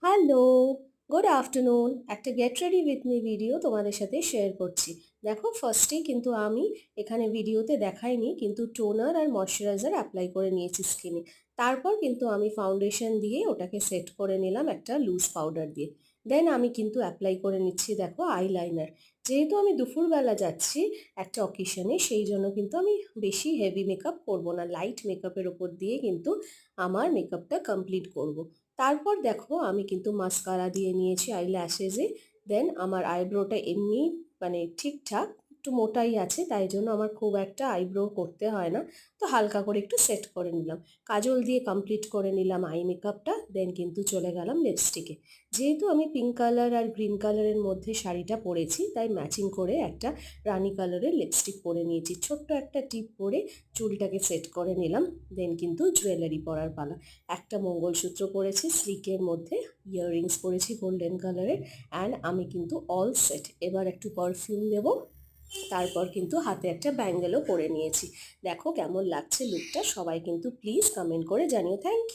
Hello, good afternoon. একটা get ready with me video তোমাদের সাথে শেয়ার করছি। দেখো, ফার্স্টেই কিন্তু আমি এখানে ভিডিওতে দেখাইনি, কিন্তু টোনার আর ময়শ্চারাইজার অ্যাপ্লাই করে নিয়েছি স্কিনে। তারপর কিন্তু আমি ফাউন্ডেশন দিয়ে ওটাকে সেট করে নিলাম একটা লুজ পাউডার দিয়ে। দেন আমি কিন্তু অ্যাপ্লাই করে নিচ্ছি, দেখো, আইলাইনার। যেহেতু আমি দুপুরবেলা যাচ্ছি একটা অকেশনে, সেই জন্য কিন্তু আমি বেশি হেভি মেকআপ করব না, লাইট মেকআপের ওপর দিয়ে কিন্তু আমার মেকআপটা কমপ্লিট করব। তারপর দেখো আমি কিন্তু মাস্কারা দিয়ে নিয়েছি আইল্যাশেসে। দেন আমার আইব্রোটা এমনি মানে ঠিকঠাক একটু মোটাই আছে, তাই জন্য আমার খুব একটা আইব্রো করতে হয় না। তো হালকা করে একটু সেট করে নিলাম, কাজল দিয়ে কমপ্লিট করে নিলাম আই মেকআপটা। দেন কিন্তু চলে গেলাম লিপস্টিকে। যেহেতু আমি পিঙ্ক কালার আর গ্রিন কালারের মধ্যে শাড়িটা পরেছি, তাই ম্যাচিং করে একটা রানি কালারের লিপস্টিক পরে নিয়েছি। ছোট্ট একটা টিপ পরে চুলটাকে সেট করে নিলাম। দেন কিন্তু জুয়েলারি পরার পালা। একটা মঙ্গলসূত্র পরেছি সিল্কের মধ্যে, ইয়াররিংস পরেছি গোল্ডেন কালারের। অ্যান্ড আমি কিন্তু অল সেট। এবার একটু পারফিউম দেবো, তারপর কিন্তু হাতে একটা ব্যাঙ্গেলও পরে নিয়েছি। দেখো কেমন লাগছে লুকটা, সবাই কিন্তু প্লিজ কমেন্ট করে জানিও। Thank you.